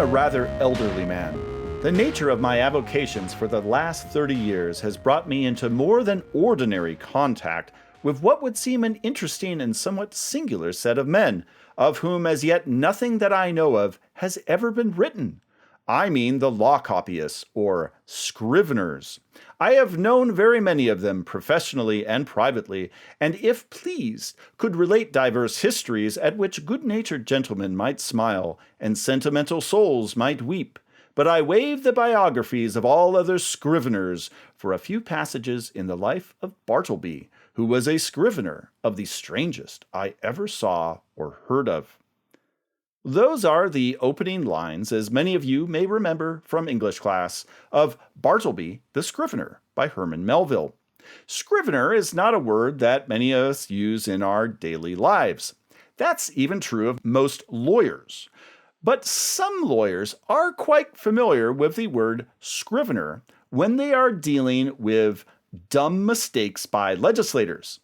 a rather elderly man. The nature of my avocations for the last 30 years has brought me into more than ordinary contact with what would seem an interesting and somewhat singular set of men, of whom as yet nothing that I know of has ever been written. I mean the law copyists, or scriveners. I have known very many of them professionally and privately, and if pleased, could relate diverse histories at which good-natured gentlemen might smile, and sentimental souls might weep. But I waive the biographies of all other scriveners for a few passages in the life of Bartleby, who was a scrivener of the strangest I ever saw or heard of. Those are the opening lines, as many of you may remember from English class, of Bartleby the Scrivener by Herman Melville. Scrivener is not a word that many of us use in our daily lives. That's even true of most lawyers. But some lawyers are quite familiar with the word scrivener when they are dealing with dumb mistakes by legislators.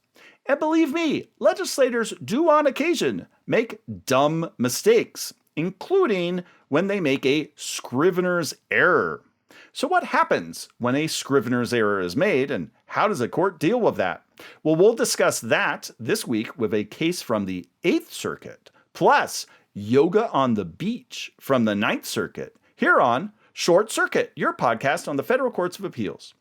And believe me, legislators do on occasion make dumb mistakes, including when they make a scrivener's error. So what happens when a scrivener's error is made, and how does a court deal with that? Well, we'll discuss that this week with a case from the 8th Circuit, plus yoga on the beach from the 9th Circuit, here on Short Circuit, your podcast on the Federal Courts of Appeals.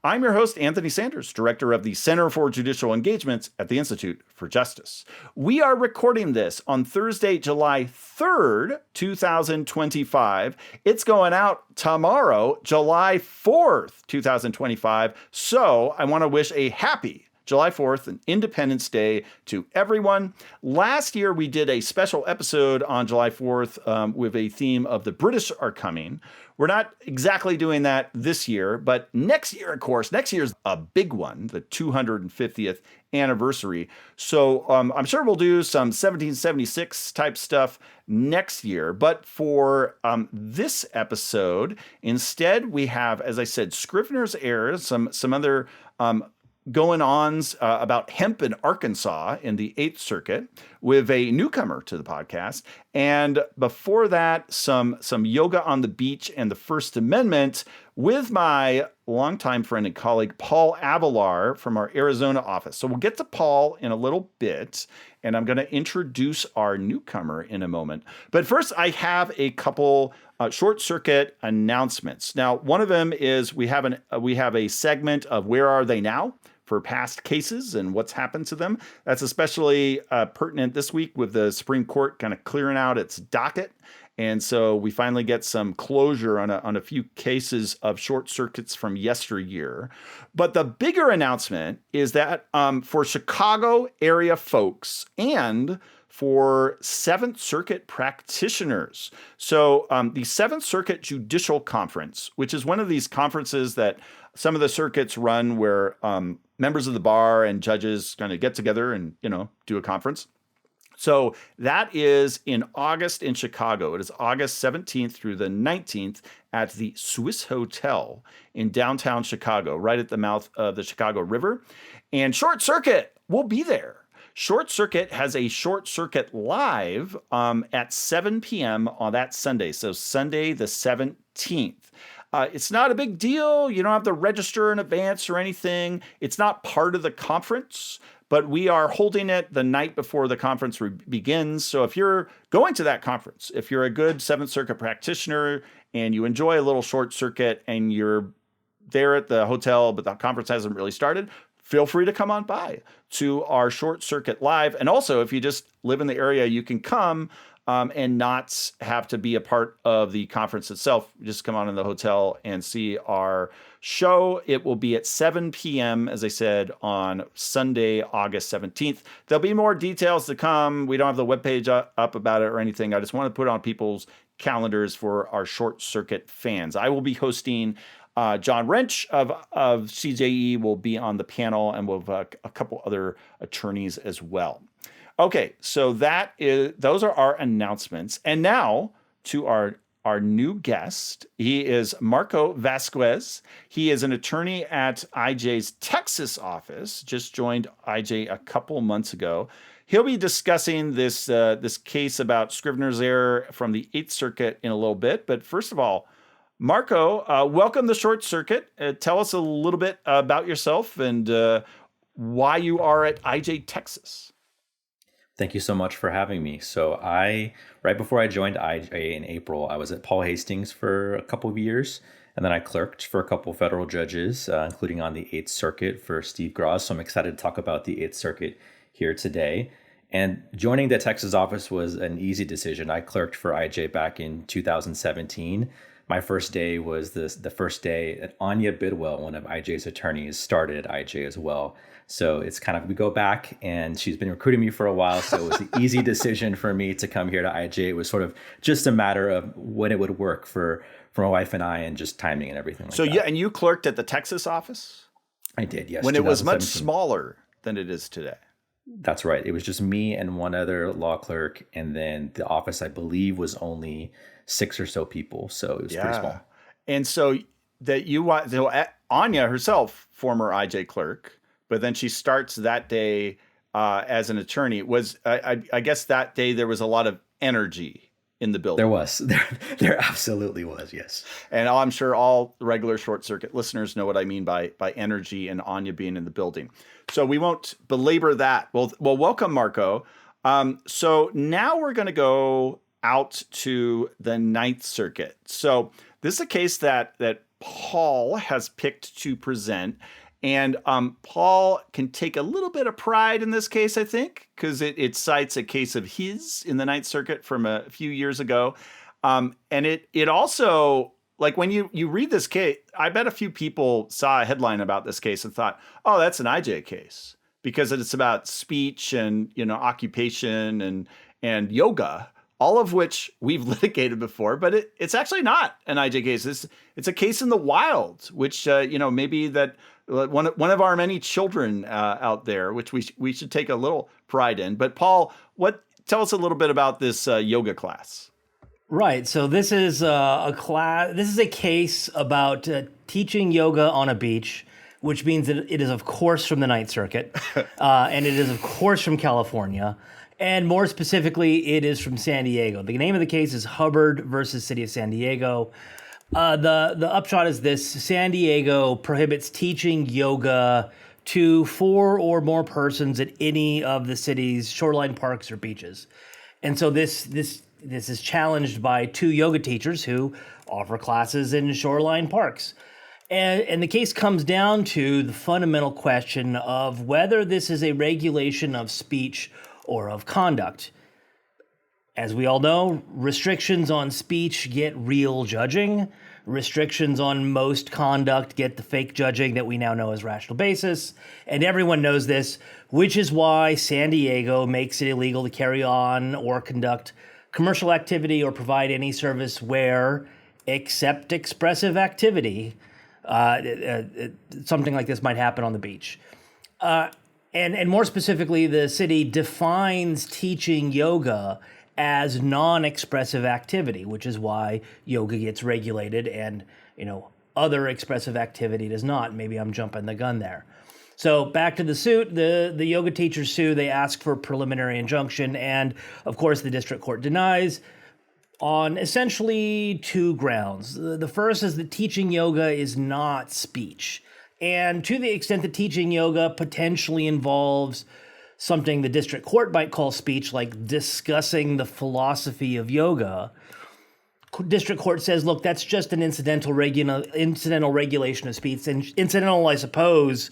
I'm your host, Anthony Sanders, director of the Center for Judicial Engagements at the Institute for Justice. We are recording this on Thursday, July 3rd, 2025. It's going out tomorrow, July 4th, 2025. So I want to wish a happy July 4th, and Independence Day to everyone. Last year, we did a special episode on July 4th with a theme of the British are coming. We're not exactly doing that this year, but next year, of course, next year's a big one, the 250th anniversary. So I'm sure we'll do some 1776 type stuff next year. But for this episode, instead, we have, as I said, Scrivener's errors, some other going-ons about hemp in Arkansas in the 8th Circuit with a newcomer to the podcast. And before that, some yoga on the beach and the First Amendment with my longtime friend and colleague, Paul Avelar from our Arizona office. So we'll get to Paul in a little bit, and I'm going to introduce our newcomer in a moment. But first, I have a couple short circuit announcements. Now, one of them is we have a segment of Where Are They Now? For past cases and what's happened to them. That's especially pertinent this week with the Supreme Court kind of clearing out its docket. And so we finally get some closure on a few cases of short circuits from yesteryear. But the bigger announcement is that for Chicago area folks and for 7th Circuit practitioners. So the 7th Circuit Judicial Conference, which is one of these conferences that some of the circuits run where members of the bar and judges kind of get together and, do a conference. So that is in August in Chicago. It is August 17th through the 19th at the Swiss Hotel in downtown Chicago, right at the mouth of the Chicago River. And Short Circuit will be there. Short Circuit has a Short Circuit live at 7 p.m. on that Sunday. So Sunday the 17th. It's not a big deal. You don't have to register in advance or anything. It's not part of the conference, but we are holding it the night before the conference begins. So if you're going to that conference, if you're a good 7th Circuit practitioner and you enjoy a little Short Circuit and you're there at the hotel, but the conference hasn't really started, feel free to come on by to our Short Circuit live. And also, if you just live in the area, you can come and not have to be a part of the conference itself. Just come on in the hotel and see our show. It will be at 7 p.m., as I said, on Sunday, August 17th. There'll be more details to come. We don't have the webpage up about it or anything. I just want to put it on people's calendars for our Short Circuit fans. I will be hosting. John Wrench of CJE will be on the panel, and we'll have a couple other attorneys as well. Okay, so those are our announcements. And now to our new guest. He is Marco Vasquez. He is an attorney at IJ's Texas office, just joined IJ a couple months ago. he'll be discussing this case about Scrivener's error from the Eighth Circuit in a little bit. But first of all, Marco, welcome to Short Circuit. Tell us a little bit about yourself and why you are at IJ, Texas. Thank you so much for having me. So right before I joined IJ in April, I was at Paul Hastings for a couple of years, and then I clerked for a couple of federal judges, including on the Eighth Circuit for Steve Gross. So I'm excited to talk about the Eighth Circuit here today. And joining the Texas office was an easy decision. I clerked for IJ back in 2017. My first day was the first day that Anya Bidwell, one of IJ's attorneys, started at IJ as well. So it's kind of, we go back, and she's been recruiting me for a while. So it was an easy decision for me to come here to IJ. It was sort of just a matter of when it would work for my wife and I, and just timing and everything like that. So yeah, and you clerked at the Texas office? I did, yes. When it was much smaller than it is today. That's right. It was just me and one other law clerk. And then the office, I believe, was only 6 or so people. So it was pretty small. And so Anya herself, former IJ clerk, but then she starts that day as an attorney. I guess that day there was a lot of energy in the building. There was. There absolutely was, yes. And I'm sure all regular Short Circuit listeners know what I mean by energy and Anya being in the building. So we won't belabor that. Well, welcome, Marco. So now we're going to go out to the Ninth Circuit. So this is a case that Paul has picked to present. And Paul can take a little bit of pride in this case, I think, because it cites a case of his in the Ninth Circuit from a few years ago. And it also, like when you read this case, I bet a few people saw a headline about this case and thought, oh, that's an IJ case, because it's about speech and, occupation and yoga, all of which we've litigated before, but it's actually not an IJ case. It's a case in the wild, which, maybe that one of our many children out there, which we should take a little pride in. But Paul, tell us a little bit about this yoga class. Right. So this is a class. This is a case about teaching yoga on a beach, which means that it is, of course, from the Ninth Circuit, and it is, of course, from California. And more specifically, it is from San Diego. The name of the case is Hubbard versus City of San Diego. The upshot is this: San Diego prohibits teaching yoga to 4 or more persons at any of the city's shoreline parks or beaches. And so this is challenged by 2 yoga teachers who offer classes in shoreline parks. And the case comes down to the fundamental question of whether this is a regulation of speech or of conduct. As we all know, restrictions on speech get real judging. Restrictions on most conduct get the fake judging that we now know as rational basis. And everyone knows this, which is why San Diego makes it illegal to carry on or conduct commercial activity or provide any service where, except expressive activity, something like this might happen on the beach. And more specifically, the city defines teaching yoga as non-expressive activity, which is why yoga gets regulated and, other expressive activity does not. Maybe I'm jumping the gun there. So back to the suit, the yoga teachers sue, they ask for a preliminary injunction, and of course the district court denies on essentially 2 grounds. The first is that teaching yoga is not speech. And to the extent that teaching yoga potentially involves something the district court might call speech, like discussing the philosophy of yoga, district court says, look, that's just an incidental regulation of speech, and incidental, I suppose,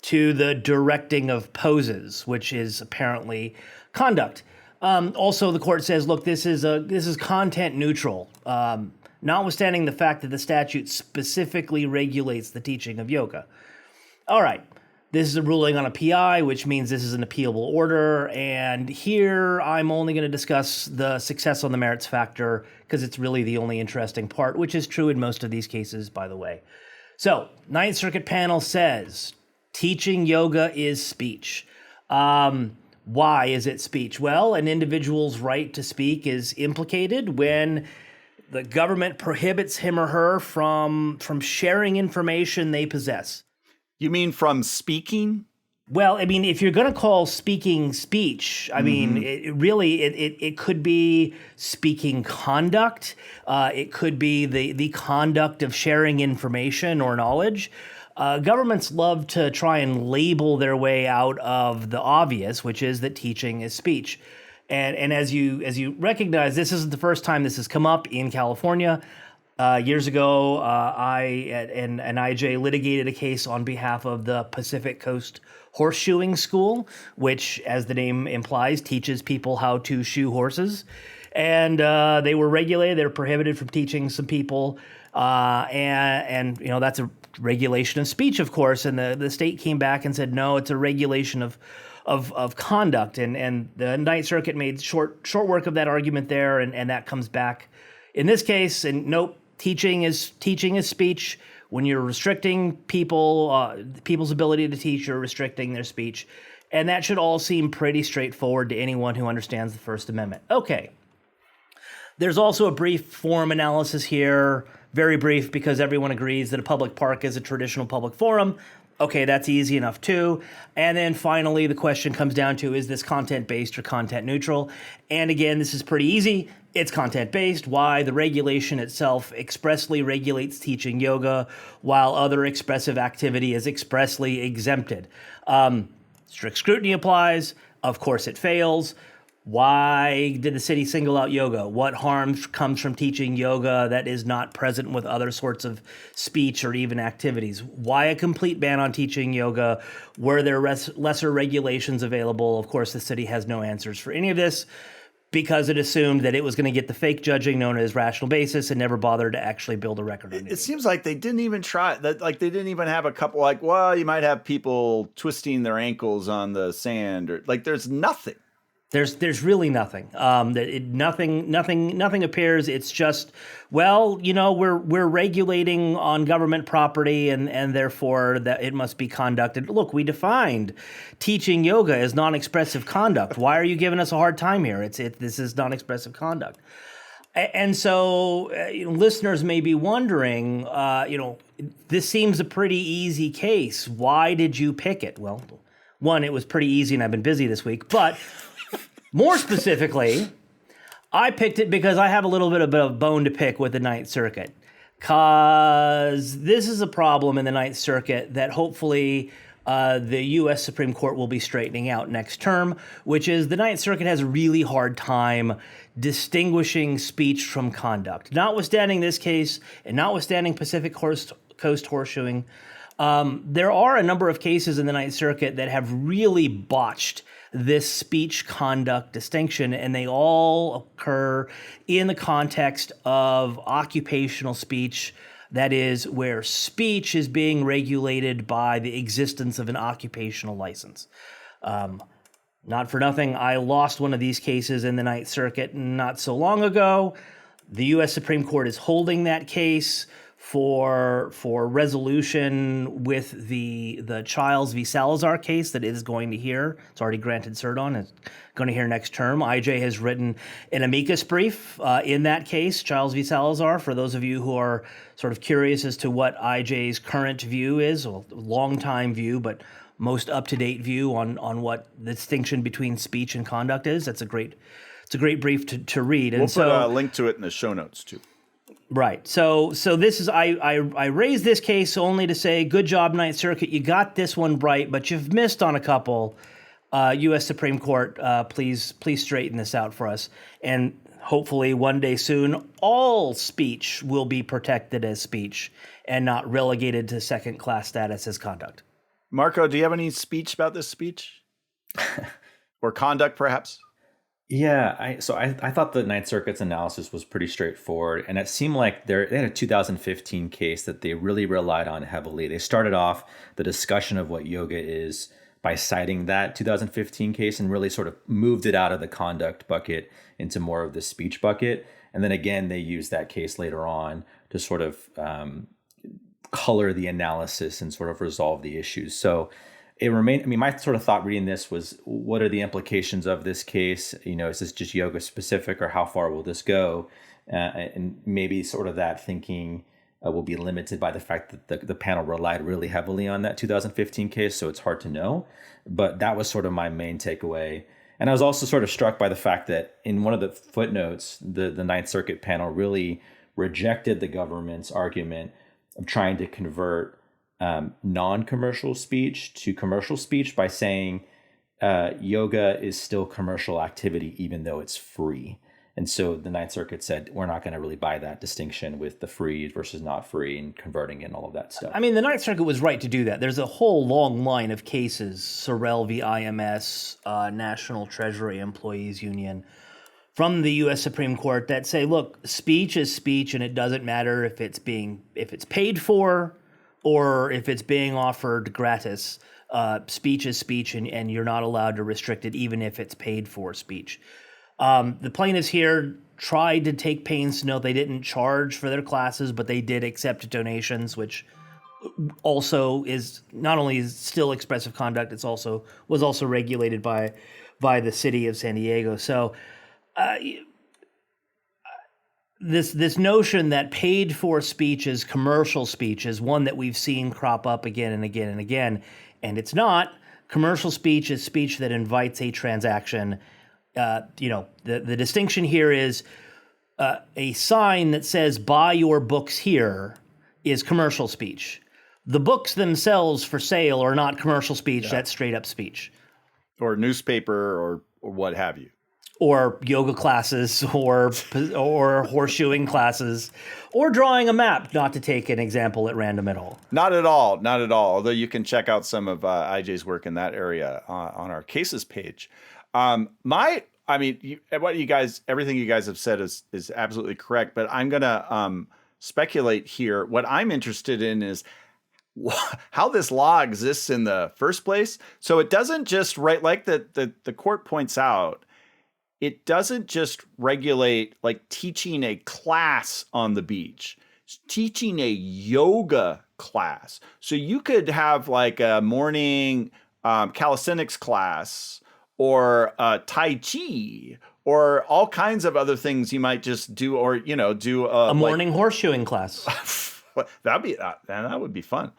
to the directing of poses, which is apparently conduct. Also, the court says, look, this is content neutral, notwithstanding the fact that the statute specifically regulates the teaching of yoga. All right. This is a ruling on a PI, which means this is an appealable order. And here I'm only going to discuss the success on the merits factor because it's really the only interesting part, which is true in most of these cases, by the way. So, Ninth Circuit panel says teaching yoga is speech. Why is it speech? Well, an individual's right to speak is implicated when the government prohibits him or her from sharing information they possess. You mean from speaking? Well, I mean, if you're going to call speaking speech, I mean, it could be speaking conduct. It could be the conduct of sharing information or knowledge. Governments love to try and label their way out of the obvious, which is that teaching is speech. And as you recognize, this isn't the first time this has come up in California. Years ago, I and IJ litigated a case on behalf of the Pacific Coast Horseshoeing School, which, as the name implies, teaches people how to shoe horses. And they were regulated; they were prohibited from teaching some people, and that's a regulation of speech, of course. And the state came back and said, no, it's a regulation of conduct. And the Ninth Circuit made short work of that argument there, and that comes back in this case. And nope, teaching is speech. When you're restricting people's ability to teach, you're restricting their speech. And that should all seem pretty straightforward to anyone who understands the First Amendment. Okay. There's also a brief forum analysis here, very brief, because everyone agrees that a public park is a traditional public forum. Okay, that's easy enough too. And then finally, the question comes down to, is this content-based or content-neutral? And again, this is pretty easy. It's content-based. Why? The regulation itself expressly regulates teaching yoga, while other expressive activity is expressly exempted. Strict scrutiny applies. Of course, it fails. Why did the city single out yoga? What harm comes from teaching yoga that is not present with other sorts of speech or even activities? Why a complete ban on teaching yoga? Were there lesser regulations available? Of course, the city has no answers for any of this, because it assumed that it was going to get the fake judging known as rational basis and never bothered to actually build a record on it. It seems like they didn't even try that. Like they didn't even have a couple well, you might have people twisting their ankles on the sand, or like there's nothing. There's really nothing. Nothing appears. It's just, we're regulating on government property, and therefore that it must be conducted. Look, we defined teaching yoga as non-expressive conduct. Why are you giving us a hard time here? This is non-expressive conduct. And so listeners may be wondering, this seems a pretty easy case. Why did you pick it? Well, one, it was pretty easy, and I've been busy this week, but. More specifically, I picked it because I have a little bit of a bone to pick with the Ninth Circuit, because this is a problem in the Ninth Circuit that hopefully the U.S. Supreme Court will be straightening out next term, which is the Ninth Circuit has a really hard time distinguishing speech from conduct. Notwithstanding this case, and notwithstanding Pacific Coast horseshoeing, there are a number of cases in the Ninth Circuit that have really botched this speech conduct distinction, and they all occur in the context of occupational speech, that is, where speech is being regulated by the existence of an occupational license. Not for nothing, I lost one of these cases in the Ninth Circuit not so long ago. The U.S. Supreme Court is holding that case for resolution with the Childs v. Salazar case that it is going to hear. It's already granted cert on. It's going to hear next term. IJ has written an amicus brief in that case, Childs v. Salazar. For those of you who are sort of curious as to what IJ's current view is, a long-time view, but most up-to-date view on what the distinction between speech and conduct is, it's a great brief to read. And we'll put a link to it in the show notes too. Right. So this is I raised this case only to say, good job, Ninth Circuit. You got this one right, but you've missed on a couple. U.S. Supreme Court, please straighten this out for us. And hopefully one day soon, all speech will be protected as speech and not relegated to second-class status as conduct. Marco, do you have any speech about this speech? Or conduct, perhaps? Yeah, I thought the Ninth Circuit's analysis was pretty straightforward, and it seemed like they had a 2015 case that they really relied on heavily. They started off the discussion of what yoga is by citing that 2015 case and really sort of moved it out of the conduct bucket into more of the speech bucket. And then again, they used that case later on to sort of color the analysis and sort of resolve the issues. So it remained, my sort of thought reading this was, what are the implications of this case? Is this just yoga specific, or how far will this go? And maybe sort of that thinking will be limited by the fact that the panel relied really heavily on that 2015 case, so it's hard to know. But that was sort of my main takeaway. And I was also sort of struck by the fact that in one of the footnotes, the Ninth Circuit panel really rejected the government's argument of trying to convert non-commercial speech to commercial speech by saying yoga is still commercial activity even though it's free. And so the Ninth Circuit said, we're not going to really buy that distinction with the free versus not free and converting and all of that stuff. I mean, the Ninth Circuit was right to do that. There's a whole long line of cases, Sorrell v. IMS, National Treasury Employees Union, from the U.S. Supreme Court that say, look, speech is speech, and it doesn't matter if it's paid for or if it's being offered gratis. Speech is speech, and you're not allowed to restrict it even if it's paid for speech. The plaintiffs here tried to take pains to note they didn't charge for their classes, but they did accept donations, which also is not only still expressive conduct, was also regulated by the city of San Diego. So this notion that paid for speech is commercial speech is one that we've seen crop up again and again and again, and it's not. Commercial speech is speech that invites a transaction. The distinction here is a sign that says buy your books here is commercial speech. The books themselves for sale are not commercial speech. Yeah. That's straight up speech. Or newspaper or what have you. Or yoga classes or horseshoeing classes or drawing a map, not to take an example at random at all. Not at all. Although you can check out some of IJ's work in that area on our cases page. Everything you guys have said is absolutely correct, but I'm going to speculate here. What I'm interested in is how this law exists in the first place. So it doesn't just like the court points out, it doesn't just regulate like teaching a class on the beach. It's teaching a yoga class. So you could have like a morning calisthenics class or Tai Chi, or all kinds of other things you might just do, or do a morning horseshoeing class. That would be fun.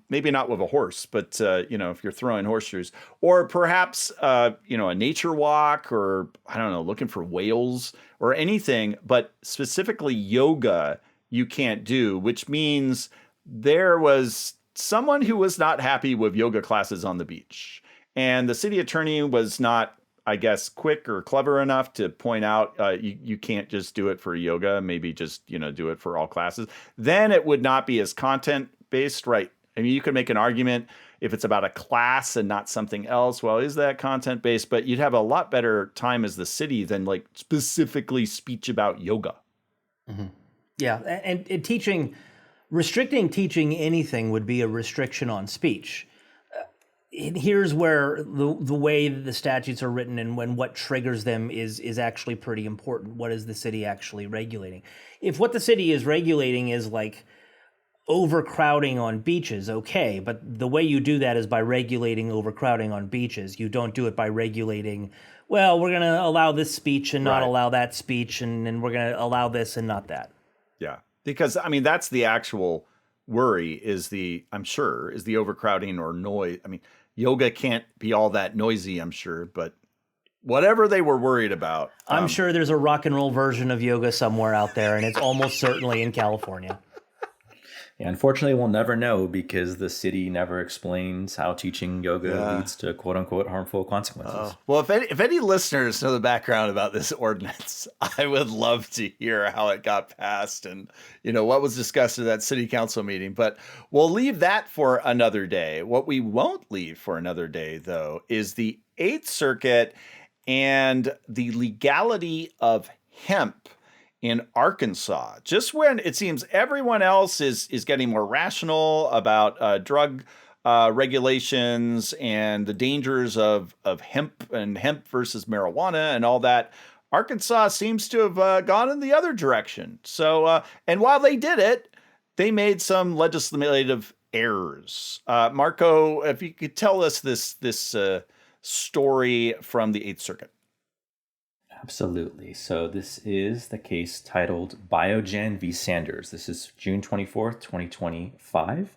Maybe not with a horse, but if you're throwing horseshoes, or perhaps a nature walk, or I don't know, looking for whales or anything, but specifically yoga you can't do, which means there was someone who was not happy with yoga classes on the beach. And the city attorney was not, I guess, quick or clever enough to point out you can't just do it for yoga, maybe just, do it for all classes. Then it would not be as content-based, right? I mean, you could make an argument if it's about a class and not something else. Well, is that content-based? But you'd have a lot better time as the city than like specifically speech about yoga. Mm-hmm. Yeah, and restricting teaching anything would be a restriction on speech. Here's where the way that the statutes are written and what triggers them is actually pretty important. What is the city actually regulating? If what the city is regulating is like overcrowding on beaches, okay, but the way you do that is by regulating overcrowding on beaches. You don't do it by regulating, well, we're going to allow this speech and not allow that speech, and then we're going to allow this and not that. Yeah, because, I mean, that's the actual worry is the overcrowding or noise. I mean, yoga can't be all that noisy, I'm sure, but whatever they were worried about. I'm sure there's a rock and roll version of yoga somewhere out there, and it's almost certainly in California. Yeah, unfortunately, we'll never know because the city never explains how teaching yoga leads to quote unquote harmful consequences. Well, if any listeners know the background about this ordinance, I would love to hear how it got passed and, what was discussed at that city council meeting. But we'll leave that for another day. What we won't leave for another day, though, is the Eighth Circuit and the legality of hemp in Arkansas, just when it seems everyone else is getting more rational about drug regulations and the dangers of hemp and hemp versus marijuana and all that, Arkansas seems to have gone in the other direction. So, and while they did it, they made some legislative errors. Marco, if you could tell us this story from the Eighth Circuit. Absolutely. So this is the case titled Biogen v. Sanders. This is June 24th, 2025.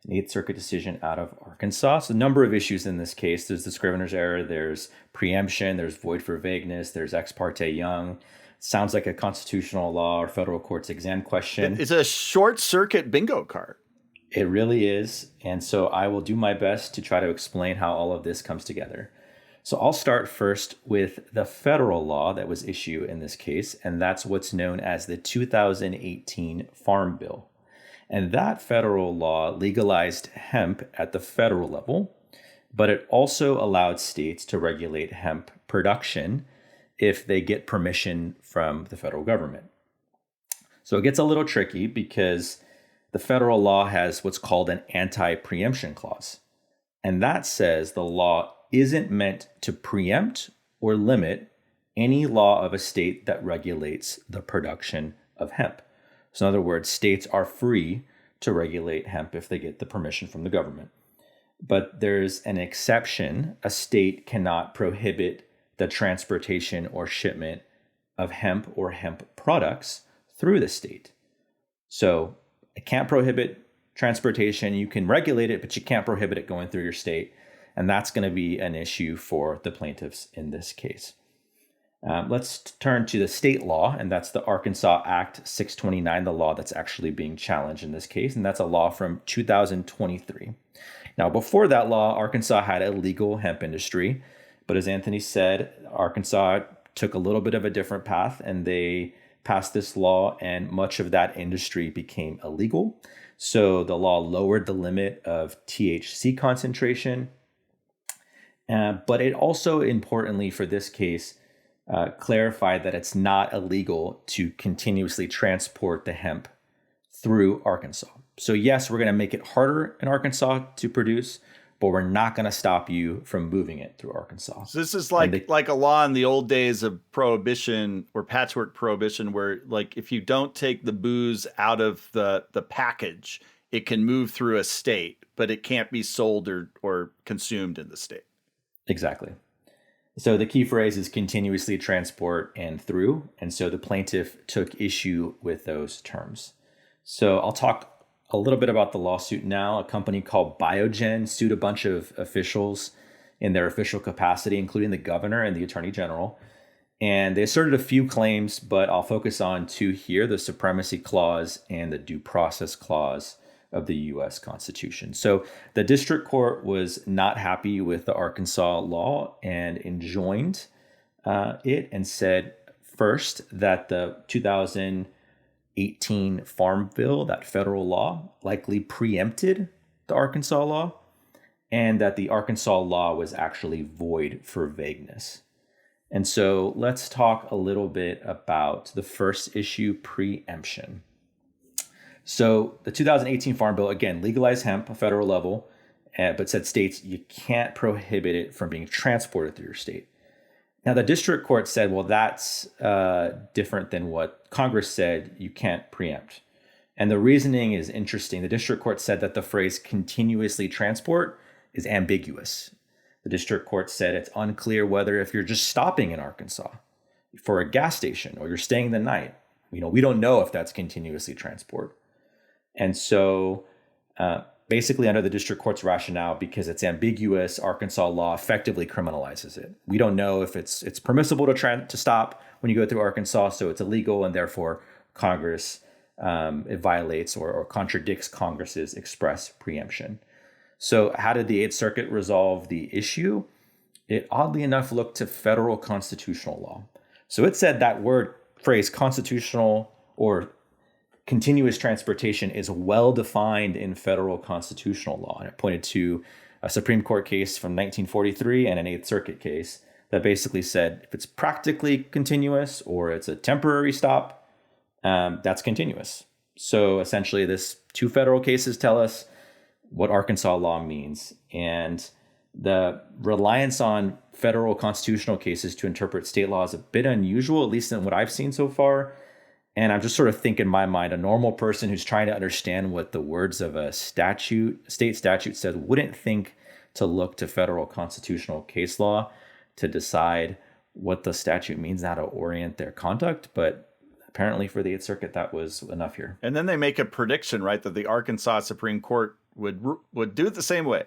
An Eighth Circuit decision out of Arkansas. So a number of issues in this case. There's the scrivener's error, there's preemption, there's void for vagueness, there's ex parte Young. Sounds like a constitutional law or federal court's exam question. It's a short circuit bingo card. It really is. And so I will do my best to try to explain how all of this comes together. So I'll start first with the federal law that was issued in this case, and that's what's known as the 2018 Farm Bill. And that federal law legalized hemp at the federal level, but it also allowed states to regulate hemp production if they get permission from the federal government. So it gets a little tricky because the federal law has what's called an anti-preemption clause. And that says the law isn't meant to preempt or limit any law of a state that regulates the production of hemp. So in other words, states are free to regulate hemp if they get the permission from the government. But there's an exception. A state cannot prohibit the transportation or shipment of hemp or hemp products through the state. So it can't prohibit transportation. You can regulate it, but you can't prohibit it going through your state. And that's going to be an issue for the plaintiffs in this case. Let's turn to the state law, and that's the Arkansas Act 629, the law that's actually being challenged in this case, and that's a law from 2023. Now, before that law, Arkansas had a legal hemp industry, but as Anthony said, Arkansas took a little bit of a different path, and they passed this law, and much of that industry became illegal. So the law lowered the limit of THC concentration, but it also, importantly for this case, clarified that it's not illegal to continuously transport the hemp through Arkansas. So yes, we're going to make it harder in Arkansas to produce, but we're not going to stop you from moving it through Arkansas. So this is like a law in the old days of prohibition or patchwork prohibition, where like if you don't take the booze out of the package, it can move through a state, but it can't be sold or consumed in the state. Exactly. So the key phrase is continuously transport and through. And so the plaintiff took issue with those terms. So I'll talk a little bit about the lawsuit now. A company called Biogen sued a bunch of officials in their official capacity, including the governor and the attorney general. And they asserted a few claims, but I'll focus on two here, the supremacy clause and the due process clause of the U.S. Constitution. So the district court was not happy with the Arkansas law and enjoined it and said first that the 2018 Farm Bill, that federal law, likely preempted the Arkansas law, and that the Arkansas law was actually void for vagueness. And so let's talk a little bit about the first issue, preemption. So the 2018 Farm Bill, again, legalized hemp at federal level, but said states, you can't prohibit it from being transported through your state. Now, the district court said, well, that's different than what Congress said, you can't preempt. And the reasoning is interesting. The district court said that the phrase continuously transport is ambiguous. The district court said it's unclear whether if you're just stopping in Arkansas for a gas station or you're staying the night, we don't know if that's continuously transport. And so basically under the district court's rationale, because it's ambiguous, Arkansas law effectively criminalizes it. We don't know if it's permissible to stop when you go through Arkansas, so it's illegal, and therefore Congress, it violates or contradicts Congress's express preemption. So how did the Eighth Circuit resolve the issue? It oddly enough looked to federal constitutional law. So it said that phrase constitutional or continuous transportation is well defined in federal constitutional law. And it pointed to a Supreme Court case from 1943 and an Eighth Circuit case that basically said if it's practically continuous or it's a temporary stop, that's continuous. So essentially, this two federal cases tell us what Arkansas law means. And the reliance on federal constitutional cases to interpret state law is a bit unusual, at least in what I've seen so far. And I'm just sort of thinking in my mind, a normal person who's trying to understand what the words of a state statute said, wouldn't think to look to federal constitutional case law to decide what the statute means, how to orient their conduct. But apparently for the Eighth Circuit, that was enough here. And then they make a prediction, right, that the Arkansas Supreme Court would do it the same way.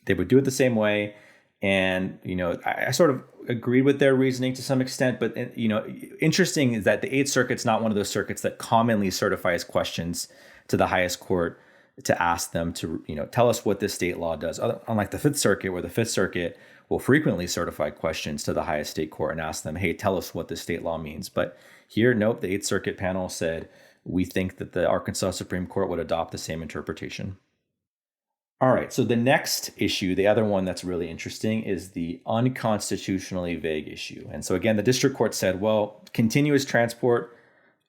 They would do it the same way. And, I sort of agreed with their reasoning to some extent. But, interesting is that the Eighth Circuit's not one of those circuits that commonly certifies questions to the highest court to ask them to, tell us what this state law does. Unlike the Fifth Circuit, where the Fifth Circuit will frequently certify questions to the highest state court and ask them, hey, tell us what this state law means. But here, nope, the Eighth Circuit panel said, we think that the Arkansas Supreme Court would adopt the same interpretation. All right, so the next issue, the other one that's really interesting, is the unconstitutionally vague issue. And so again, the district court said, well, continuous transport,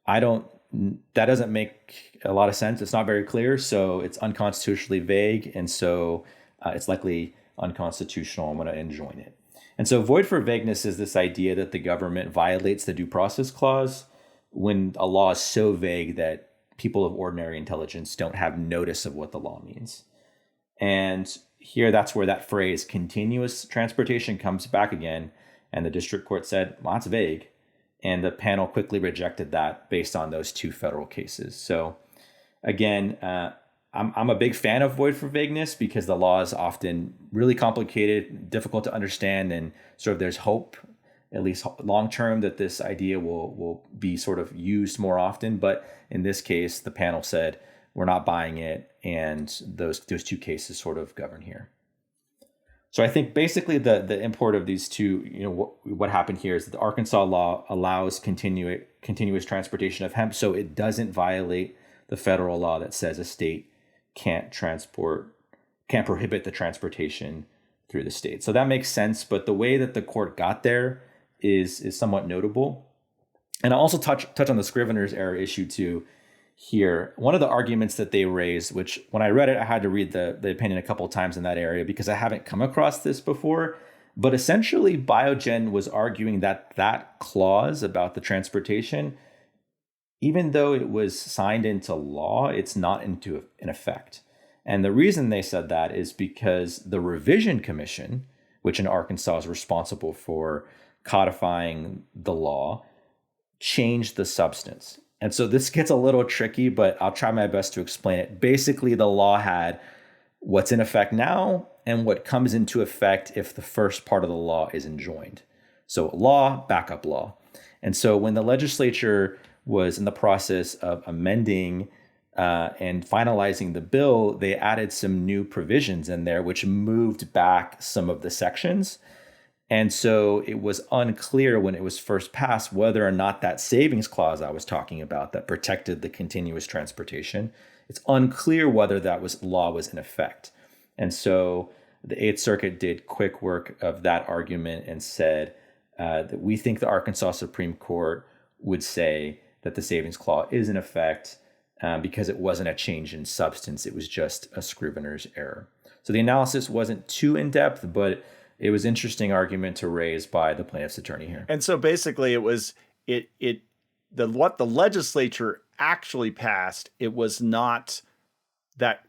that doesn't make a lot of sense. It's not very clear, so it's unconstitutionally vague, and so it's likely unconstitutional. I'm going to enjoin it. And so void for vagueness is this idea that the government violates the due process clause when a law is so vague that people of ordinary intelligence don't have notice of what the law means. And here, that's where that phrase continuous transportation comes back again. And the district court said, well, that's vague. And the panel quickly rejected that based on those two federal cases. So again, I'm a big fan of void for vagueness because the law is often really complicated, difficult to understand, and sort of there's hope, at least long term, that this idea will be sort of used more often. But in this case, the panel said, we're not buying it, and those two cases sort of govern here. So I think basically the import of these two, what happened here is that the Arkansas law allows continuous transportation of hemp, so it doesn't violate the federal law that says a state can't prohibit the transportation through the state. So that makes sense, but the way that the court got there is somewhat notable. And I'll also touch on the scrivener's error issue too. Here, one of the arguments that they raised, which when I read it, I had to read the opinion a couple of times in that area because I haven't come across this before. But essentially, Biogen was arguing that clause about the transportation, even though it was signed into law, it's not in effect. And the reason they said that is because the Revision Commission, which in Arkansas is responsible for codifying the law, changed the substance. And so this gets a little tricky, but I'll try my best to explain it. Basically, the law had what's in effect now and what comes into effect if the first part of the law is enjoined. So law, backup law. And so when the legislature was in the process of amending and finalizing the bill, they added some new provisions in there, which moved back some of the sections. And so it was unclear when it was first passed whether or not that savings clause I was talking about that protected the continuous transportation, it's unclear whether that law was in effect. And so the Eighth Circuit did quick work of that argument and said that we think the Arkansas Supreme Court would say that the savings clause is in effect because it wasn't a change in substance. It was just a scrivener's error. So the analysis wasn't too in-depth, but it was an interesting argument to raise by the plaintiff's attorney here. And so basically it was what the legislature actually passed, it was not that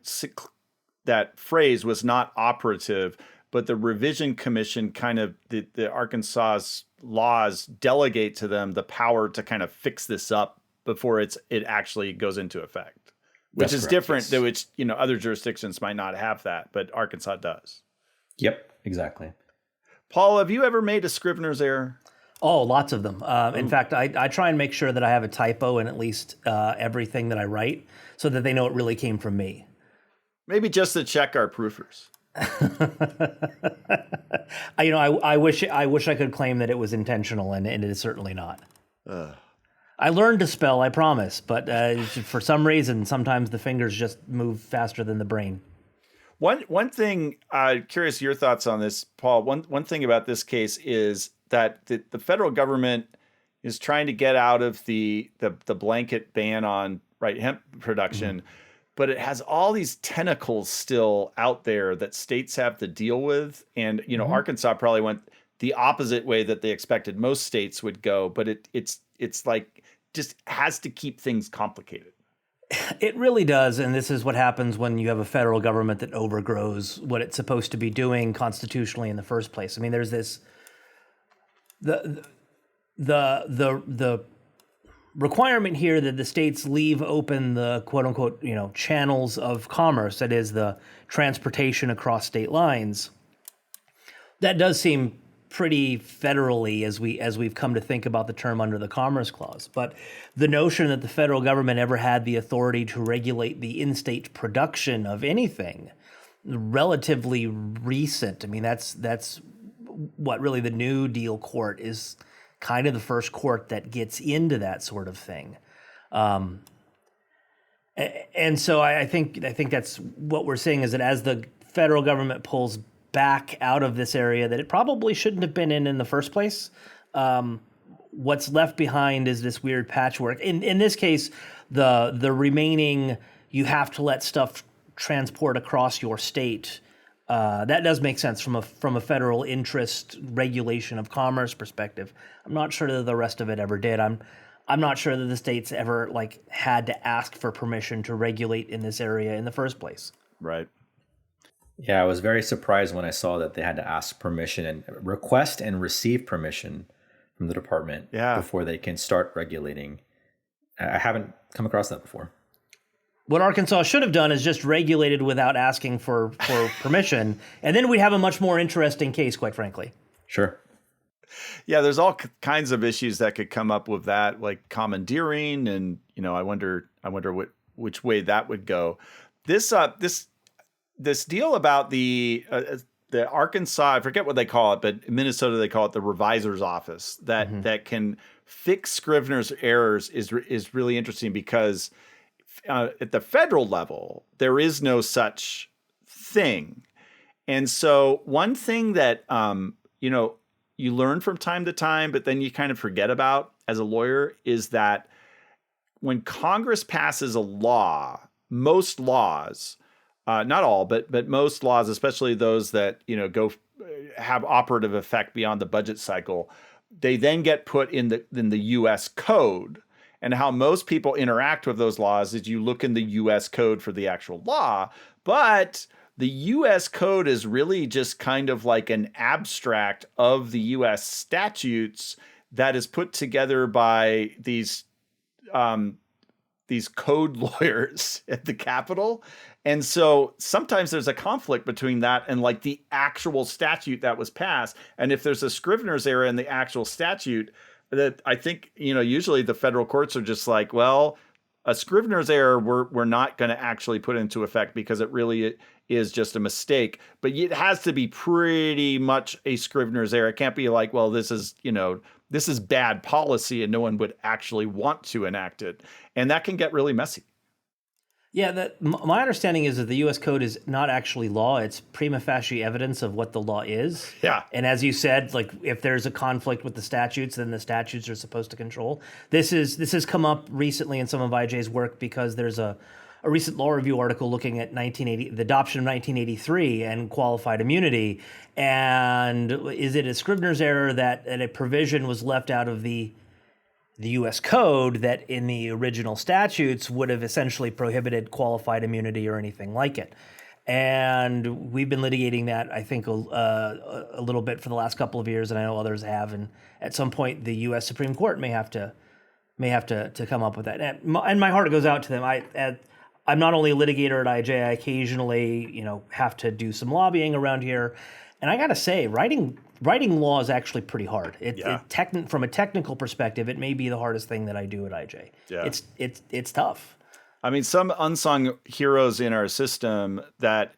phrase was not operative, but the Revision Commission kind of the Arkansas's laws delegate to them the power to kind of fix this up before it actually goes into effect. Which is correct, different, yes. Which other jurisdictions might not have that, but Arkansas does. Yep, exactly. Paul, have you ever made a scrivener's error? Oh, lots of them. In fact, I try and make sure that I have a typo in at least everything that I write so that they know it really came from me. Maybe just to check our proofers. I wish I could claim that it was intentional, and it is certainly not. I learned to spell, I promise, but for some reason, sometimes the fingers just move faster than the brain. One thing, curious your thoughts on this, Paul. One thing about this case is that the federal government is trying to get out of the blanket ban on hemp production, but it has all these tentacles still out there that states have to deal with. And Arkansas probably went the opposite way that they expected most states would go, but it's like just has to keep things complicated. It really does, and this is what happens when you have a federal government that overgrows what it's supposed to be doing constitutionally in the first place. I mean, there's this the the requirement here that the states leave open the quote unquote, channels of commerce, that is the transportation across state lines, that does seem pretty federally as we've come to think about the term under the Commerce Clause. But the notion that the federal government ever had the authority to regulate the in-state production of anything, relatively recent. I mean, that's what really the New Deal court is kind of the first court that gets into that sort of thing. And so I think that's what we're seeing, is that as the federal government pulls back out of this area that it probably shouldn't have been in the first place, what's left behind is this weird patchwork. In this case, the remaining, you have to let stuff transport across your state. That does make sense from a federal interest regulation of commerce perspective. I'm not sure that the rest of it ever did. I'm not sure that the states ever had to ask for permission to regulate in this area in the first place. Right. Yeah, I was very surprised when I saw that they had to ask permission and request and receive permission from the department before they can start regulating. I haven't come across that before. What Arkansas should have done is just regulated without asking for permission, and then we'd have a much more interesting case, quite frankly. Sure. Yeah, there's all kinds of issues that could come up with that, like commandeering, and I wonder which way that would go. This deal about the Arkansas, I forget what they call it, but in Minnesota they call it the revisor's office that can fix scrivener's errors is really interesting, because at the federal level there is no such thing. And so one thing that you learn from time to time, but then you kind of forget about as a lawyer, is that when Congress passes a law, most laws, not all, but most laws, especially those that have operative effect beyond the budget cycle, they then get put in the U.S. code. And how most people interact with those laws is you look in the U.S. code for the actual law, but the U.S. code is really just kind of like an abstract of the U.S. statutes that is put together by these code lawyers at the Capitol. And so sometimes there's a conflict between that and the actual statute that was passed. And if there's a scrivener's error in the actual statute, that I think, usually the federal courts are just like, well, a scrivener's error we're not going to actually put into effect because it really is just a mistake. But it has to be pretty much a scrivener's error. It can't be like, well, this is bad policy and no one would actually want to enact it. And that can get really messy. Yeah, my understanding is that the U.S. Code is not actually law. It's prima facie evidence of what the law is. Yeah. And as you said, if there's a conflict with the statutes, then the statutes are supposed to control. This has come up recently in some of IJ's work because there's a recent law review article looking at the adoption of 1983 and qualified immunity. And is it a scrivener's error that a provision was left out of the U.S. Code that in the original statutes would have essentially prohibited qualified immunity or anything like it? And we've been litigating that, I think, a little bit for the last couple of years, and I know others have. And at some point, the U.S. Supreme Court may have to come up with that. And my heart goes out to them. I'm not only a litigator at IJ. I occasionally, have to do some lobbying around here. And I got to say, writing law is actually pretty hard. From a technical perspective, it may be the hardest thing that I do at IJ. Yeah. It's tough. I mean, some unsung heroes in our system that,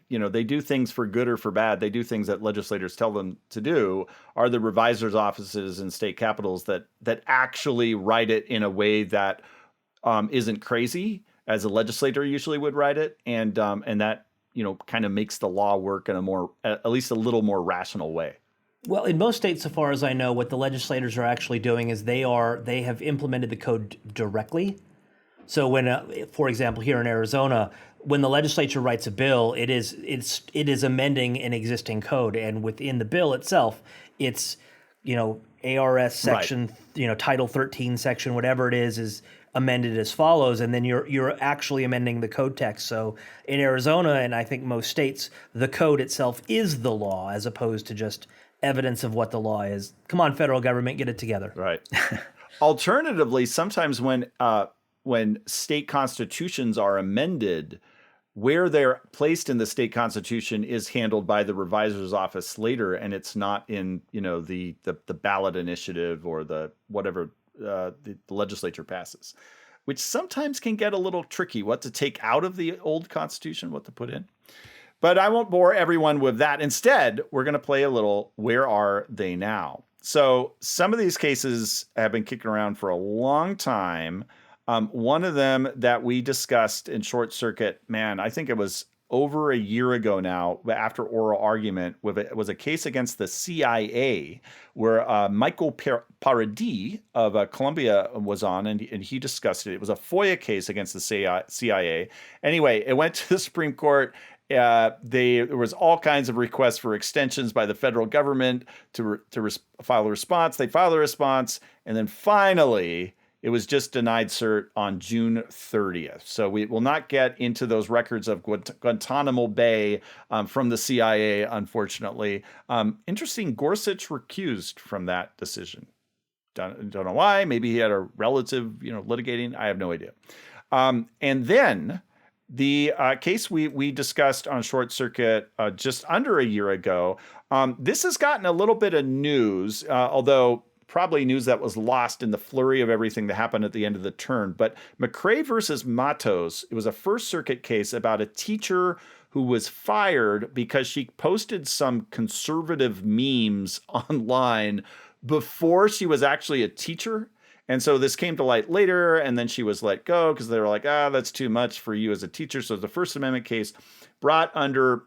they do things for good or for bad. They do things that legislators tell them to do, are the revisors' offices in state capitals that actually write it in a way that isn't crazy, as a legislator usually would write it, and that kind of makes the law work in at least a little more rational way. Well, in most states, so far as I know, what the legislators are actually doing is they have implemented the code directly. So when, for example, here in Arizona, when the legislature writes a bill, it is amending an existing code, and within the bill itself, it's ARS section, Title 13 section, whatever it is amended as follows, and then you're actually amending the code text. So in Arizona, and I think most states, the code itself is the law, as opposed to just evidence of what the law is. Come on, federal government, get it together. Right. Alternatively, sometimes when state constitutions are amended, where they're placed in the state constitution is handled by the revisor's office later, and it's not in the ballot initiative or the whatever the legislature passes, which sometimes can get a little tricky. What to take out of the old constitution, what to put in. But I won't bore everyone with that. Instead, we're going to play a little Where Are They Now? So some of these cases have been kicking around for a long time. One of them that we discussed in Short Circuit, man, I think it was over a year ago now, after oral argument, was a case against the CIA where Michael Paradis of Columbia was on, and he discussed it. It was a FOIA case against the CIA. Anyway, it went to the Supreme Court. There was all kinds of requests for extensions by the federal government to file a response. They filed a response, and then finally, it was just denied cert on June 30th. So we will not get into those records of Guantanamo Bay from the CIA, unfortunately. Interesting, Gorsuch recused from that decision. Don't know why. Maybe he had a relative, litigating. I have no idea. And then the case we discussed on Short Circuit just under a year ago, this has gotten a little bit of news, although probably news that was lost in the flurry of everything that happened at the end of the turn. But McRae versus Matos, it was a First Circuit case about a teacher who was fired because she posted some conservative memes online before she was actually a teacher. And so this came to light later, and then she was let go because they were like, that's too much for you as a teacher. So the First Amendment case brought under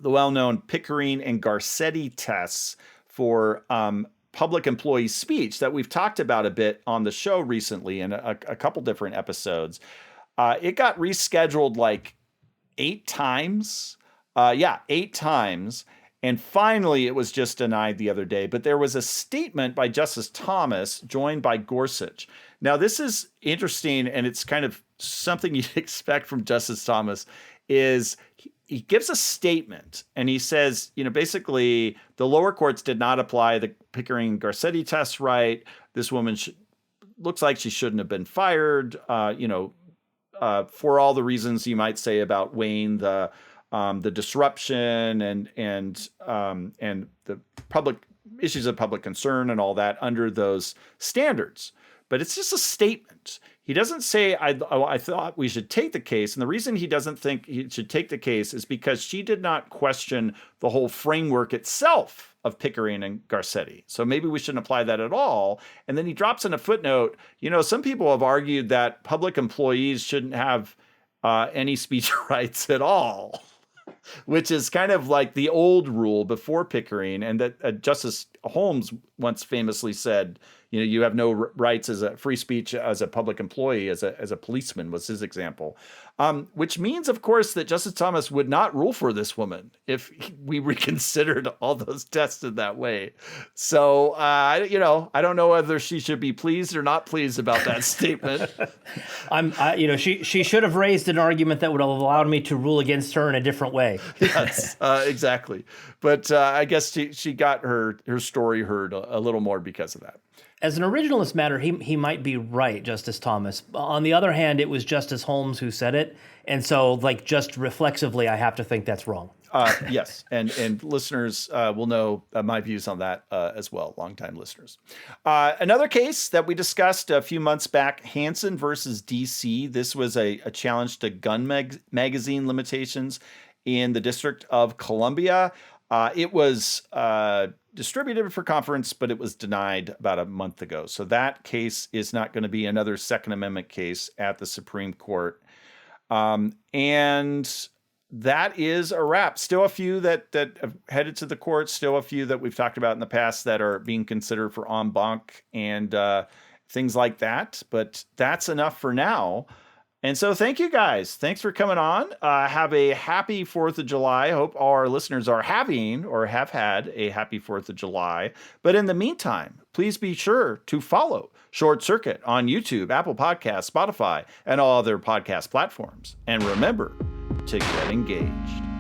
the well-known Pickering and Garcetti tests for public employee speech that we've talked about a bit on the show recently in a couple different episodes. It got rescheduled like 8 times. 8 times. And finally, it was just denied the other day. But there was a statement by Justice Thomas joined by Gorsuch. Now, this is interesting, and it's kind of something you'd expect from Justice Thomas, is he gives a statement, and he says, basically, the lower courts did not apply the Pickering-Garcetti test right. This woman looks like she shouldn't have been fired, for all the reasons you might say about weighing the disruption and the public issues of public concern and all that under those standards. But it's just a statement. He doesn't say, I thought we should take the case. And the reason he doesn't think he should take the case is because she did not question the whole framework itself of Pickering and Garcetti. So maybe we shouldn't apply that at all. And then he drops in a footnote, some people have argued that public employees shouldn't have any speech rights at all, which is kind of like the old rule before Pickering. And that Justice Holmes once famously said, you have no rights as a free speech as a public employee, as a policeman was his example, which means, of course, that Justice Thomas would not rule for this woman if we reconsidered all those tests in that way. So, I don't know whether she should be pleased or not pleased about that statement. She should have raised an argument that would have allowed me to rule against her in a different way. Yes, exactly. But I guess she got her story heard a little more because of that. As an originalist matter, he might be right, Justice Thomas. On the other hand, it was Justice Holmes who said it. And so, just reflexively, I have to think that's wrong. Yes. And listeners will know my views on that as well, longtime listeners. Another case that we discussed a few months back, Hansen versus DC. This was a challenge to gun magazine limitations in the District of Columbia. It was distributed for conference, but it was denied about a month ago. So that case is not going to be another Second Amendment case at the Supreme Court. And that is a wrap. Still a few that have headed to the court, still a few that we've talked about in the past that are being considered for en banc and things like that. But that's enough for now. And so thank you guys. Thanks for coming on. Have a happy 4th of July. I hope all our listeners are having or have had a happy 4th of July. But in the meantime, please be sure to follow Short Circuit on YouTube, Apple Podcasts, Spotify, and all other podcast platforms. And remember to get engaged.